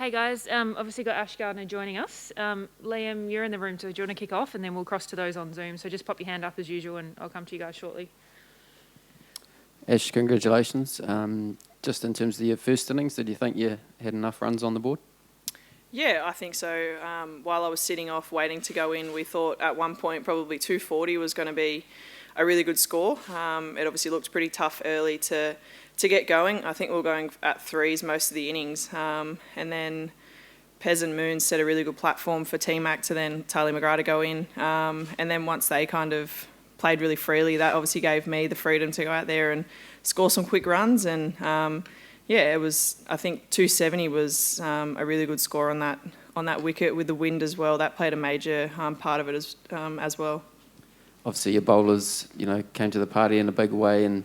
Hey guys, obviously got Ashleigh Gardner joining us. Liam, you're in the room, so do you want to kick off and then we'll cross to those on Zoom. So just pop your hand up as usual and I'll come to you guys shortly. Ash, congratulations. Just in terms of your first innings, did you think you had enough runs on the board? Yeah, I think so. While I was sitting off waiting to go in, we thought at one point probably 240 was going to be a really good score. It obviously looked pretty tough early to get going. I think we were going at threes most of the innings. And then Pez and Moon set a really good platform for T-Mac to then Tali McGrath to go in. And then once they kind of played really freely, that obviously gave me the freedom to go out there and score some quick runs. And yeah, it was, I think 270 was a really good score on that wicket with the wind as well. That played a major part of it as well. Obviously, your bowlers, came to the party in a big way, and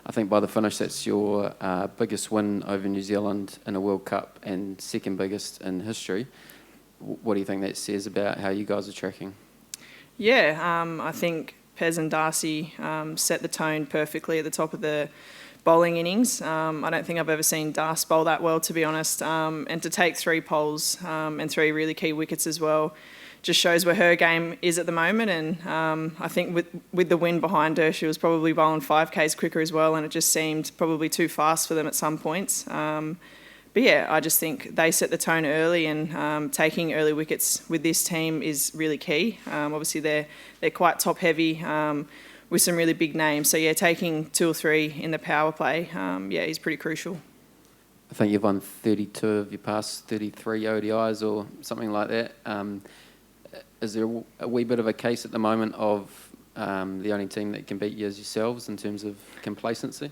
I think by the finish, that's your biggest win over New Zealand in a World Cup and second biggest in history. What do you think that says about how you guys are tracking? Yeah, I think Pez and Darcy set the tone perfectly at the top of the bowling innings. I don't think I've ever seen Darcy bowl that well, to be honest. And to take 3 poles and 3 really key wickets as well just shows where her game is at the moment. And I think with the wind behind her, she was probably bowling 5Ks quicker as well, and it just seemed probably too fast for them at some points. But yeah, I just think they set the tone early, and taking early wickets with this team is really key. Obviously, they're quite top heavy with some really big names. So yeah, taking 2 or 3 in the power play, is pretty crucial. I think you've won 32 of your past 33 ODIs or something like that. Is there a wee bit of a case at the moment of the only team that can beat you as yourselves in terms of complacency?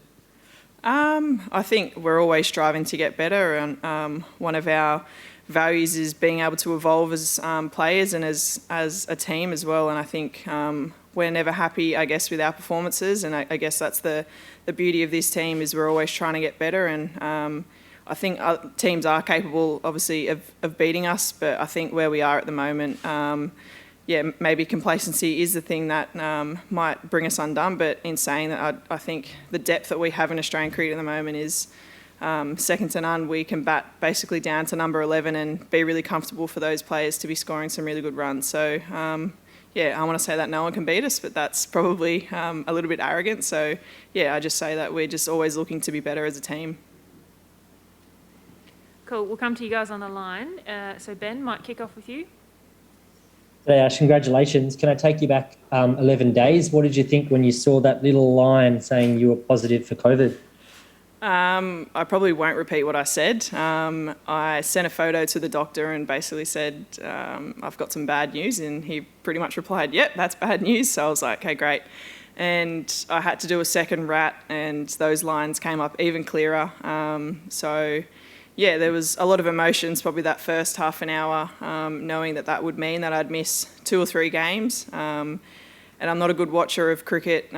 I think we're always striving to get better, and one of our values is being able to evolve as players and as a team as well. And I think we're never happy, I guess, with our performances, and I guess that's the beauty of this team is we're always trying to get better. And I think teams are capable, obviously, of beating us, but I think where we are at the moment, maybe complacency is the thing that might bring us undone. But in saying that, I think the depth that we have in Australian cricket at the moment is second to none. We can bat basically down to number 11 and be really comfortable for those players to be scoring some really good runs. So, I want to say that no one can beat us, but that's probably a little bit arrogant. So, I just say that we're just always looking to be better as a team. Cool, we'll come to you guys on the line. So Ben, might kick off with you. Hey Ash, congratulations. Can I take you back 11 days? What did you think when you saw that little line saying you were positive for COVID? I probably won't repeat what I said. I sent a photo to the doctor and basically said, I've got some bad news, and he pretty much replied, yep, that's bad news. So I was like, okay, great. And I had to do a second rat, and those lines came up even clearer. There was a lot of emotions probably that first half an hour, knowing that would mean that I'd miss 2 or 3 games. And I'm not a good watcher of cricket,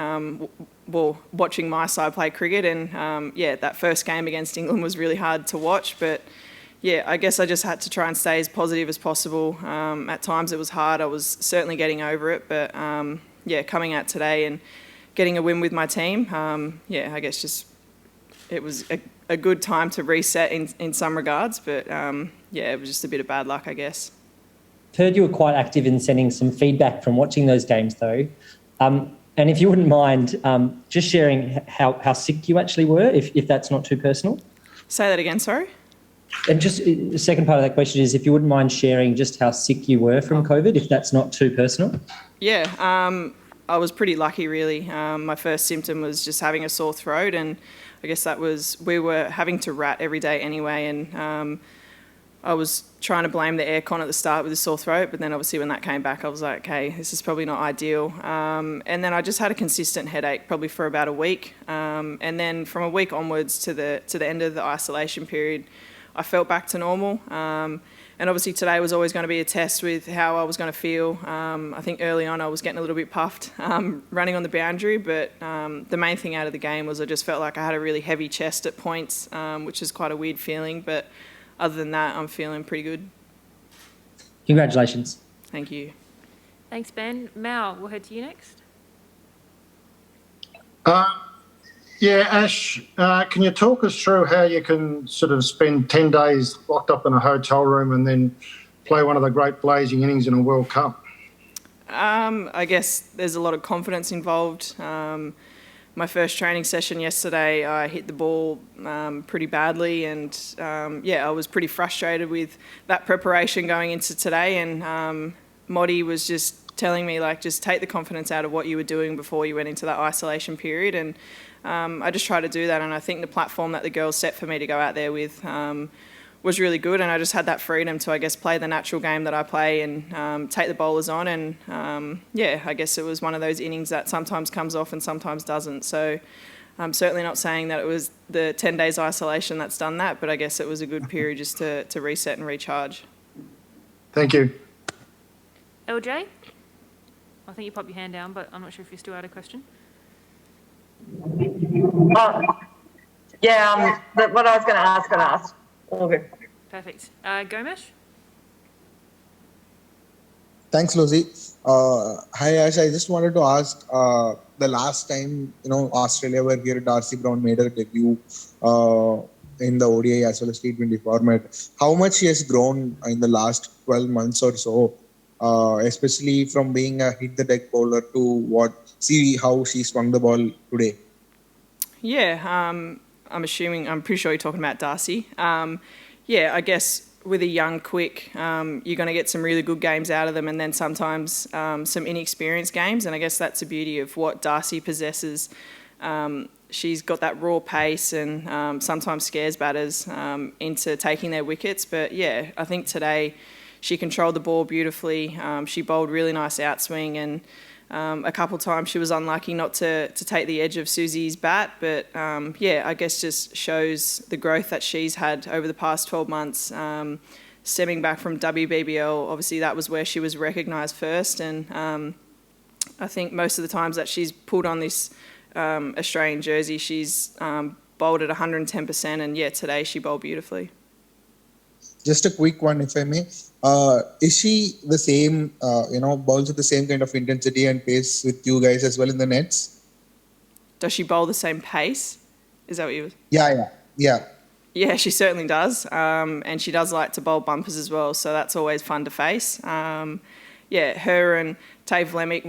watching my side play cricket. And that first game against England was really hard to watch. But I guess I just had to try and stay as positive as possible. At times it was hard. I was certainly getting over it. But coming out today and getting a win with my team, I guess just it was a good time to reset in some regards, but it was just a bit of bad luck, I guess. Heard you were quite active in sending some feedback from watching those games, though. And if you wouldn't mind, just sharing how sick you actually were, if that's not too personal. Say that again, sorry? And just the second part of that question is if you wouldn't mind sharing just how sick you were from COVID, if that's not too personal. Yeah, I was pretty lucky, really. My first symptom was just having a sore throat, and I guess we were having to rat every day anyway, and I was trying to blame the aircon at the start with a sore throat, but then obviously when that came back, I was like, okay, this is probably not ideal. And then I just had a consistent headache probably for about a week. And then from a week onwards to the end of the isolation period, I felt back to normal. And obviously today was always going to be a test with how I was going to feel. I think early on I was getting a little bit puffed running on the boundary, but the main thing out of the game was I just felt like I had a really heavy chest at points, which is quite a weird feeling. But other than that, I'm feeling pretty good. Congratulations. Thank you. Thanks, Ben. Mal, we'll head to you next. Yeah, Ash, can you talk us through how you can sort of spend 10 days locked up in a hotel room and then play one of the great blazing innings in a World Cup? I guess there's a lot of confidence involved. My first training session yesterday, I hit the ball pretty badly, and I was pretty frustrated with that preparation going into today. And Moddy was just telling me, like, just take the confidence out of what you were doing before you went into that isolation period. And I just try to do that, and I think the platform that the girls set for me to go out there with was really good, and I just had that freedom to, I guess, play the natural game that I play and take the bowlers on. And I guess it was one of those innings that sometimes comes off and sometimes doesn't. So I'm certainly not saying that it was the 10 days isolation that's done that, but I guess it was a good period just to reset and recharge. Thank you. LJ? I think you popped your hand down, but I'm not sure if you still had a question. What I was going to ask, got asked. All good. Perfect. Gomesh? Thanks, Lucy. Hi, Ash. I just wanted to ask, the last time, Australia were here, Darcy Brown made her debut in the ODI as well as T20 format. How much she has grown in the last 12 months or so, especially from being a hit-the-deck bowler to see how she swung the ball today? Yeah, I'm pretty sure you're talking about Darcy. I guess with a young, quick, you're going to get some really good games out of them, and then sometimes some inexperienced games. And I guess that's the beauty of what Darcy possesses. She's got that raw pace and sometimes scares batters into taking their wickets. But yeah, I think today she controlled the ball beautifully. She bowled really nice outswing, and a couple of times she was unlucky not to take the edge of Susie's bat, but I guess just shows the growth that she's had over the past 12 months. Stemming back from WBBL, obviously that was where she was recognised first, and I think most of the times that she's pulled on this Australian jersey, she's bowled at 110%, and today she bowled beautifully. Just a quick one, if I may. Is she the same, bowls with the same kind of intensity and pace with you guys as well in the nets? Does she bowl the same pace? Is that what you... Yeah. Yeah, she certainly does. And she does like to bowl bumpers as well, so that's always fun to face. Her and Tav Lemick,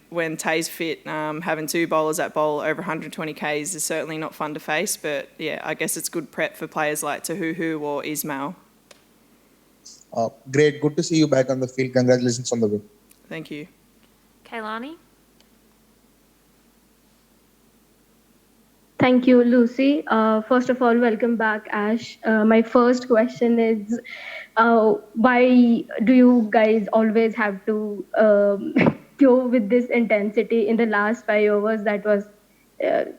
when Tay's fit, having two bowlers that bowl over 120 Ks is certainly not fun to face, but I guess it's good prep for players like Tahuhu or Ismail. Great. Good to see you back on the field. Congratulations on the win. Thank you. Kaylani? Thank you, Lucy. First of all, welcome back, Ash. My first question is, why do you guys always have to go with this intensity in the last 5 overs? That was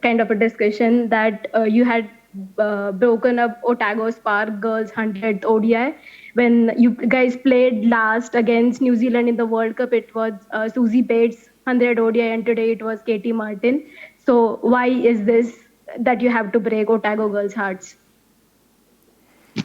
kind of a discussion that you had broken up Otago Spark Girls 100th ODI. When you guys played last against New Zealand in the World Cup, it was Susie Bates 100 ODI, and today it was Katie Martin. So why is this that you have to break Otago girls' hearts? Did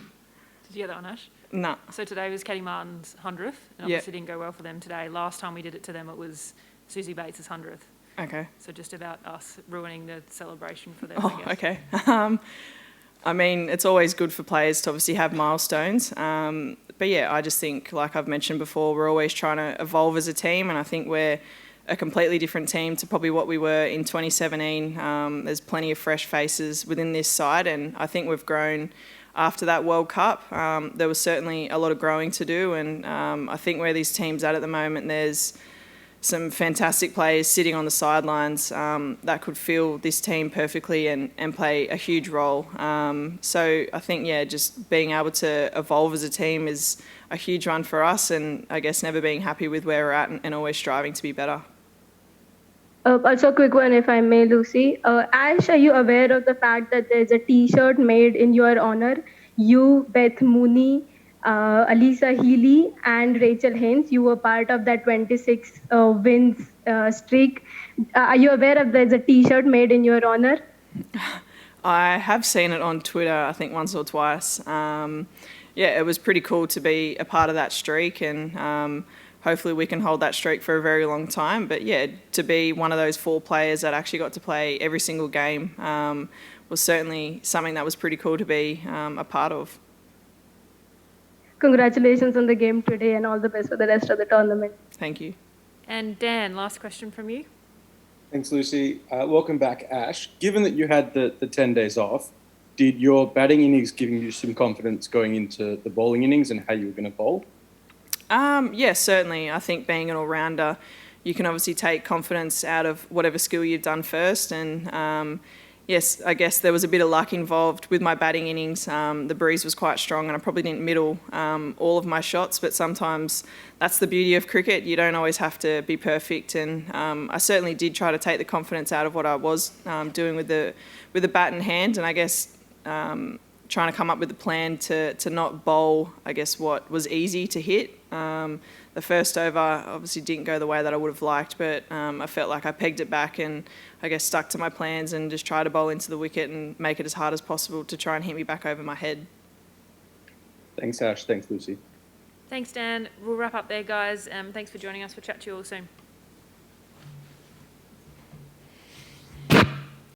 you get that one, Ash? No. So today was Katie Martin's 100th, and obviously didn't go well for them today. Last time we did it to them, it was Susie Bates' 100th. Okay. So just about us ruining the celebration for them, I guess. Okay. I mean, it's always good for players to obviously have milestones. I just think, like I've mentioned before, we're always trying to evolve as a team, and I think we're a completely different team to probably what we were in 2017. There's plenty of fresh faces within this side, and I think we've grown after that World Cup. There was certainly a lot of growing to do, and I think where these teams at the moment, there's some fantastic players sitting on the sidelines that could fill this team perfectly and play a huge role. So I think, just being able to evolve as a team is a huge one for us, and I guess never being happy with where we're at and always striving to be better. Also, a quick one, if I may, Lucy. Ash, are you aware of the fact that there's a T-shirt made in your honor? You, Beth Mooney, Alisa Healy, and Rachel Haynes, you were part of that 26 wins streak. Are you aware of there's a T-shirt made in your honor? I have seen it on Twitter, I think once or twice. It was pretty cool to be a part of that streak, and hopefully we can hold that streak for a very long time. But yeah, to be one of those 4 players that actually got to play every single game was certainly something that was pretty cool to be a part of. Congratulations on the game today and all the best for the rest of the tournament. Thank you. And Dan, last question from you. Thanks, Lucy. Welcome back, Ash. Given that you had the 10 days off, did your batting innings give you some confidence going into the bowling innings and how you were going to bowl? Yes, certainly. I think being an all-rounder, you can obviously take confidence out of whatever skill you've done first. And yes, I guess there was a bit of luck involved with my batting innings. The breeze was quite strong and I probably didn't middle all of my shots, but sometimes that's the beauty of cricket. You don't always have to be perfect. And I certainly did try to take the confidence out of what I was doing with the bat in hand. And I guess trying to come up with a plan to not bowl, I guess, what was easy to hit. The first over obviously didn't go the way that I would have liked, but I felt like I pegged it back and I guess stuck to my plans and just tried to bowl into the wicket and make it as hard as possible to try and hit me back over my head. Thanks, Ash. Thanks, Lucy. Thanks, Dan. We'll wrap up there, guys. Thanks for joining us. We'll chat to you all soon.